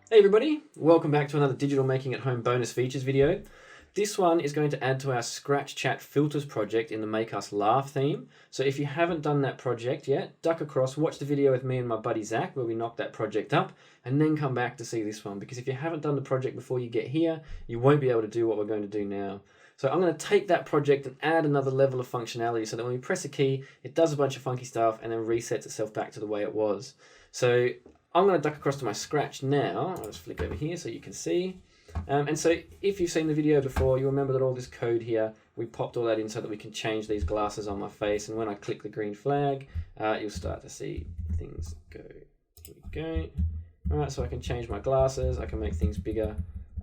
Hey everybody, welcome back to another digital making at home bonus features video. This one is going to add to our Scratch Chat filters project in the Make Us Laugh theme. So if you haven't done that project yet, duck across, watch the video with me and my buddy Zach where we knocked that project up, and then come back to see this one, because if you haven't done the project before you get here, you won't be able to do what we're going to do now. So I'm going to take that project and add another level of functionality so that when we press a key, it does a bunch of funky stuff and then resets itself back to the way it was. So I'm going to duck across to my Scratch now. I'll just flick over here so you can see. And so if you've seen the video before, you'll remember that all this code here, we popped all that in so that we can change these glasses on my face. And when I click the green flag, you'll start to see things go. Here we go. All right, so I can change my glasses. I can make things bigger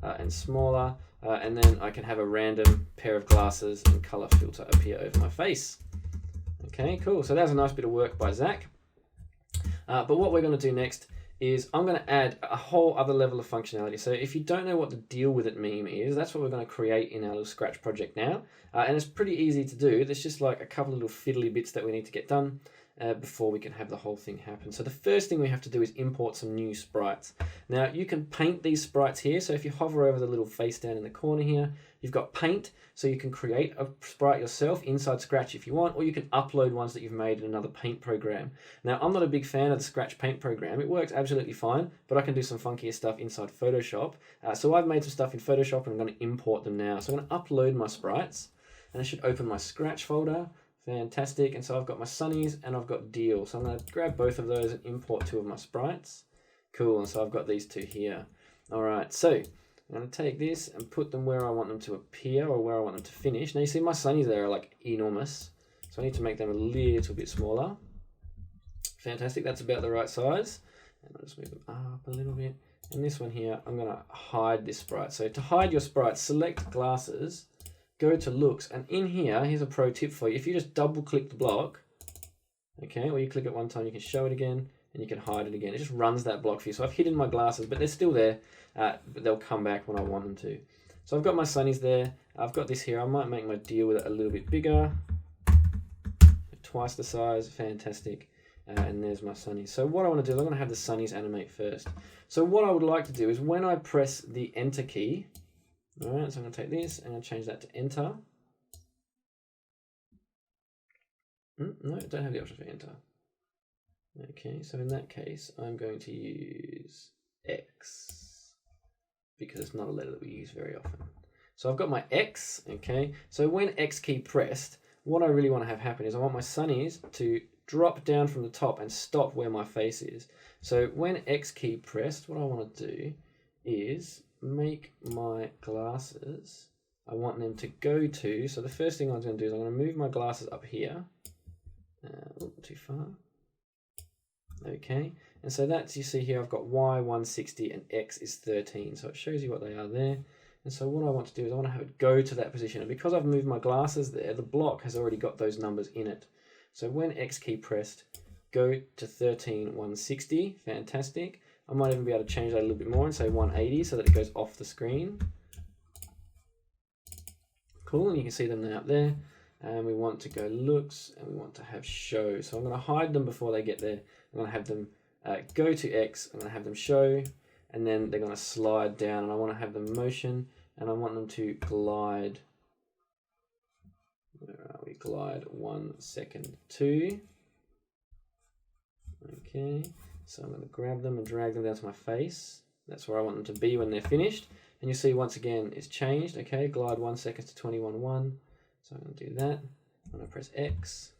and smaller. And then I can have a random pair of glasses and color filter appear over my face. Okay, cool. So that was a nice bit of work by Zach. But what we're going to do next is I'm going to add a whole other level of functionality. So if you don't know what the deal with it meme is, that's what we're going to create in our little Scratch project now. And it's pretty easy to do. There's just like a couple of little fiddly bits that we need to get done before we can have the whole thing happen. So the first thing we have to do is import some new sprites. Now you can paint these sprites here. So if you hover over the little face down in the corner here, you've got paint. So you can create a sprite yourself inside Scratch if you want, or you can upload ones that you've made in another paint program. Now I'm not a big fan of the Scratch paint program. It works absolutely fine, but I can do some funkier stuff inside Photoshop. So I've made some stuff in Photoshop and I'm going to import them now. So I'm going to upload my sprites and I should open my Scratch folder. Fantastic. And so I've got my sunnies and I've got deal. So I'm going to grab both of those and import two of my sprites. Cool. And so I've got these two here. All right. So I'm going to take this and put them where I want them to appear or where I want them to finish. Now you see my sunnies there are like enormous. So I need to make them a little bit smaller. Fantastic. That's about the right size. And I'll just move them up a little bit. And this one here, I'm going to hide this sprite. So to hide your sprite, select glasses, go to looks, and in here, here's a pro tip for you. If you just double click the block, okay, or you click it one time, you can show it again and you can hide it again. It just runs that block for you. So I've hidden my glasses, but they're still there, but they'll come back when I want them to. So I've got my sunnies there. I've got this here. I might make my deal with it a little bit bigger. Twice the size, fantastic. And there's my sunnies. So what I want to do is I'm going to have the sunnies animate first. So what I would like to do is when I press the enter key, all right, so I'm going to take this and I'll change that to enter. No, don't have the option for enter. Okay, so in that case, I'm going to use X because it's not a letter that we use very often. So I've got my X, okay? So when X key pressed, what I really want to have happen is I want my sunnies to drop down from the top and stop where my face is. So when X key pressed, what I want to do is make my glasses, I want them to go to, so the first thing I'm going to do is I'm going to move my glasses up here. Too far. Okay, and so that's, you see here, I've got Y 160 and X is 13. So it shows you what they are there. And so what I want to do is I want to have it go to that position. And because I've moved my glasses there, the block has already got those numbers in it. So when X key pressed, go to 13 160. Fantastic. I might even be able to change that a little bit more and say 180 so that it goes off the screen. Cool, and you can see them now up there. And we want to go looks and we want to have show. So I'm going to hide them before they get there. I'm going to have them go to X. I'm going to have them show, and then they're going to slide down. And I want to have them motion, and I want them to glide. Where are we? Glide 1 second 2. Okay, so I'm going to grab them and drag them down to my face. That's where I want them to be when they're finished. And you see once again it's changed. Okay, glide 1 second to 21.1. So I'm going to do that. I'm going to press X.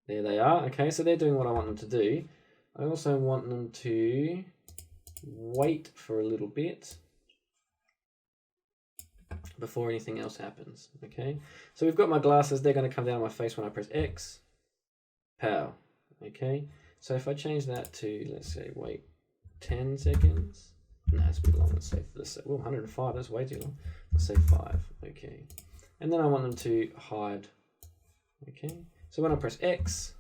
There they are. Okay, so they're doing what I want them to do. I also want them to wait for a little bit before anything else happens. Okay, so we've got my glasses. They're going to come down on my face when I press X. Pow. Okay, so if I change that to, let's say, wait 10 seconds. No, it's a bit long. Let's say, well, 105. That's way too long. Let's say 5. Okay. And then I want them to hide. Okay, so when I press X,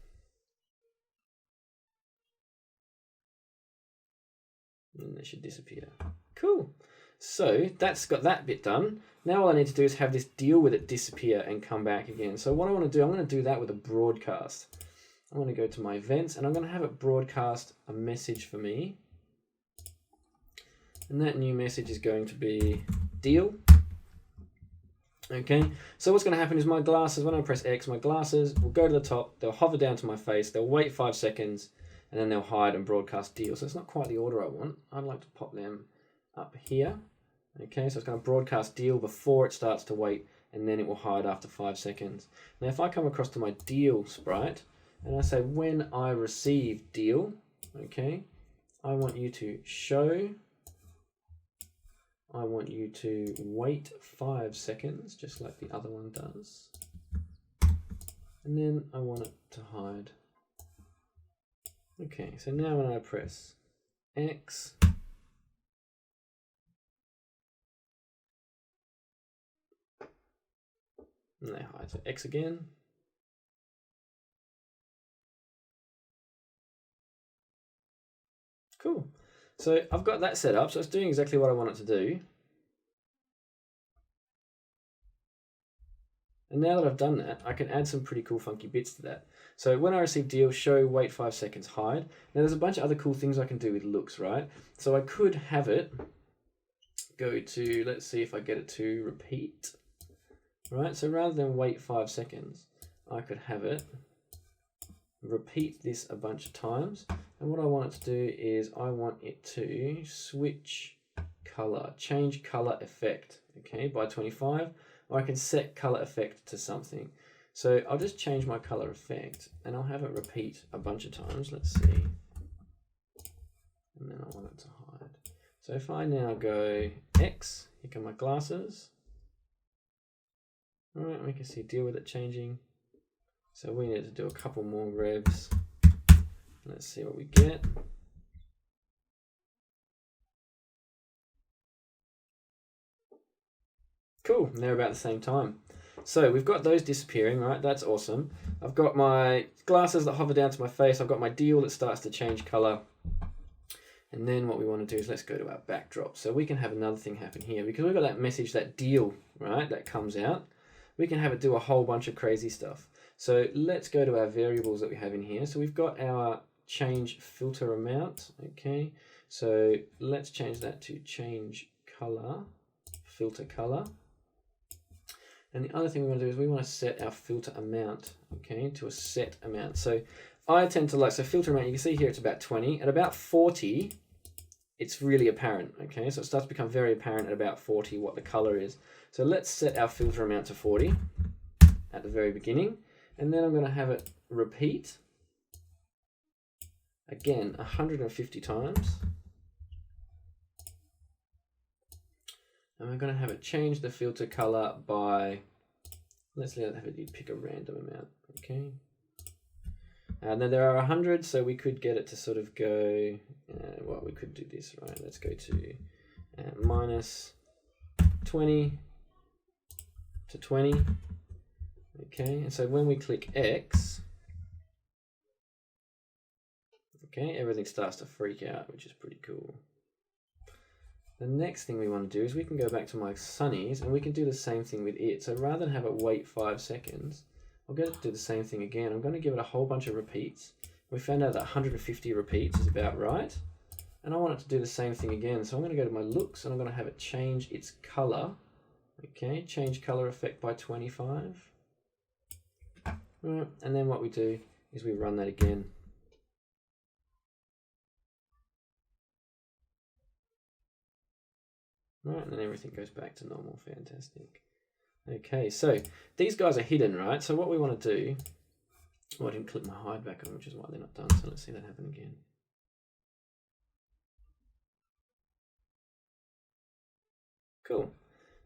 then they should disappear. Cool. So that's got that bit done. Now all I need to do is have this deal with it disappear and come back again. So what I want to do, I'm going to do that with a broadcast. I'm going to go to my events and I'm going to have it broadcast a message for me. And that new message is going to be deal. Okay, so what's going to happen is my glasses, when I press X, my glasses will go to the top, they'll hover down to my face, they'll wait 5 seconds, and then they'll hide and broadcast deal. So it's not quite the order I want. I'd like to pop them up here. Okay, so it's going to broadcast deal before it starts to wait, and then it will hide after 5 seconds. Now if I come across to my deal sprite, and I say when I receive deal, okay, I want you to show, I want you to wait 5 seconds, just like the other one does. And then I want it to hide. Okay, so now when I press X, and they hide. So X again. Cool. So I've got that set up, so it's doing exactly what I want it to do. And now that I've done that, I can add some pretty cool funky bits to that. So when I receive deal, show, wait 5 seconds, hide. Now there's a bunch of other cool things I can do with looks, right? So I could have it go to, let's see if I get it to repeat. Right, so rather than wait 5 seconds, I could have it repeat this a bunch of times. And what I want it to do is I want it to switch color, change color effect, okay, by 25, or I can set color effect to something. So I'll just change my color effect and I'll have it repeat a bunch of times. Let's see. And then I want it to hide. So if I now go X, here come my glasses. All right, we can see deal with it changing. So we need to do a couple more revs. Let's see what we get. Cool, and they're about the same time. So we've got those disappearing, right? That's awesome. I've got my glasses that hover down to my face. I've got my deal that starts to change color. And then what we want to do is let's go to our backdrop. So we can have another thing happen here because we've got that message, that deal, right? That comes out. We can have it do a whole bunch of crazy stuff. So let's go to our variables that we have in here. So we've got our change filter amount, okay? So let's change that to change color, filter color. And the other thing we want to do is we want to set our filter amount, okay, to a set amount. So I tend to like, so filter amount, you can see here it's about 20. At about 40, it's really apparent, okay? So it starts to become very apparent at about 40 what the color is. So let's set our filter amount to 40 at the very beginning. And then I'm going to have it repeat again 150 times. And we're going to have it change the filter color by, let's have it pick a random amount, okay? And then there are 100, so we could get it to sort of go, well, we could do this, right? Let's go to minus 20 to 20, okay? And so when we click X, okay, everything starts to freak out, which is pretty cool. The next thing we want to do is we can go back to my sunnies and we can do the same thing with it. So rather than have it wait 5 seconds, I'll get it to do the same thing again. I'm going to give it a whole bunch of repeats. We found out that 150 repeats is about right. And I want it to do the same thing again. So I'm going to go to my looks and I'm going to have it change its color. Okay, change color effect by 25. Right, and then what we do is we run that again. Right, and then everything goes back to normal. Fantastic. Okay, so these guys are hidden, right? So what we want to do, well, I didn't click my hide back on, which is why they're not done. So let's see that happen again. Cool.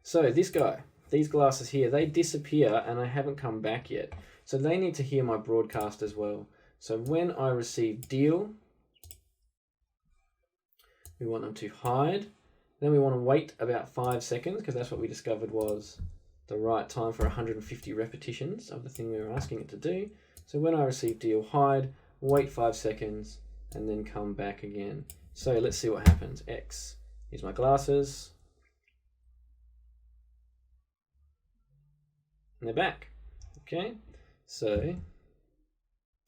So this guy, these glasses here, they disappear and I haven't come back yet. So they need to hear my broadcast as well. So when I receive deal, we want them to hide. Then we want to wait about 5 seconds because that's what we discovered was the right time for 150 repetitions of the thing we were asking it to do. So when I receive deal, hide, wait 5 seconds, and then come back again. So let's see what happens. X, here's my glasses. And they're back. Okay, so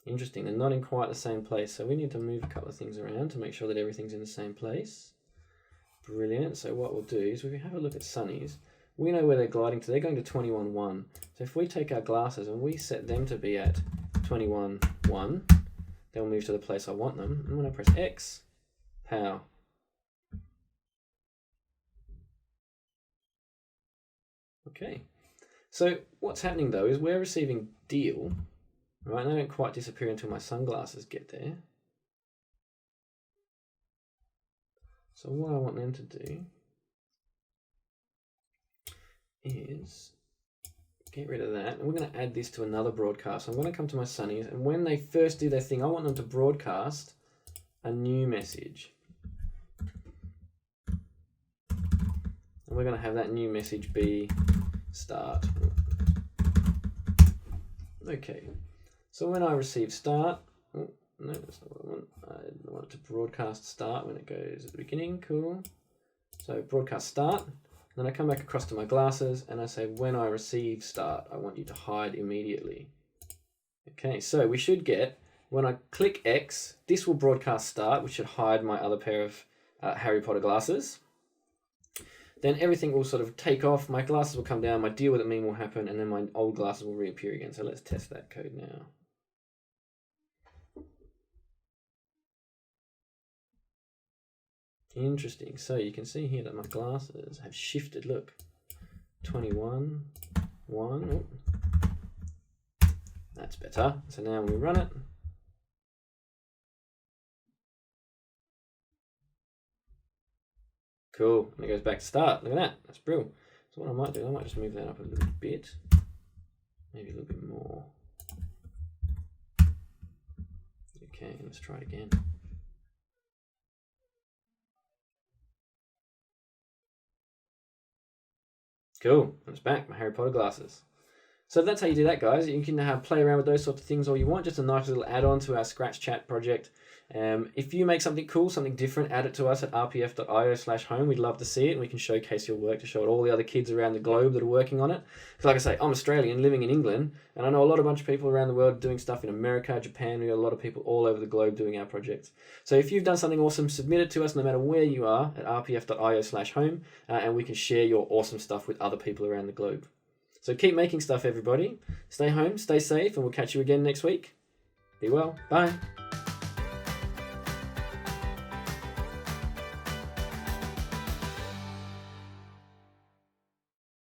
interesting, they're not in quite the same place. So we need to move a couple of things around to make sure that everything's in the same place. Brilliant. So what we'll do is we can have a look at Sunny's. We know where they're gliding to. They're going to 21.1. So if we take our glasses and we set them to be at 21.1, they'll move to the place I want them. And when I press X, pow. Okay. So what's happening though is we're receiving deal, right? And they don't quite disappear until my sunglasses get there. So what I want them to do is get rid of that. And we're going to add this to another broadcast. So I'm going to come to my Sunnies, and when they first do their thing, I want them to broadcast a new message. And we're going to have that new message be start. Okay, so when I receive start, oh, no, that's not what I want. I want it to broadcast start when it goes at the beginning. Cool. So broadcast start. Then I come back across to my glasses and I say, when I receive start, I want you to hide immediately. Okay, so we should get, when I click X, this will broadcast start, which should hide my other pair of Harry Potter glasses. Then everything will sort of take off, my glasses will come down, my deal with it meme will happen, and then my old glasses will reappear again. So let's test that code now. Interesting. So you can see here that my glasses have shifted. Look, 21, 1. Oh. That's better. So now when we run it, cool. And it goes back to start. Look at that. That's brilliant. So what I might do, I might just move that up a little bit, maybe a little bit more. Okay, let's try it again. Cool, and it's back, my Harry Potter glasses. So that's how you do that, guys. You can play around with those sorts of things all you want. Just a nice little add-on to our Scratch Chat project. If you make something cool, something different, add it to us at rpf.io/home. We'd love to see it, and we can showcase your work to show it all the other kids around the globe that are working on it. Because like I say, I'm Australian, living in England, and I know a bunch of people around the world doing stuff in America, Japan. We got a lot of people all over the globe doing our projects. So if you've done something awesome, submit it to us no matter where you are at rpf.io/home, and we can share your awesome stuff with other people around the globe. So keep making stuff, everybody. Stay home, stay safe, and we'll catch you again next week. Be well. Bye.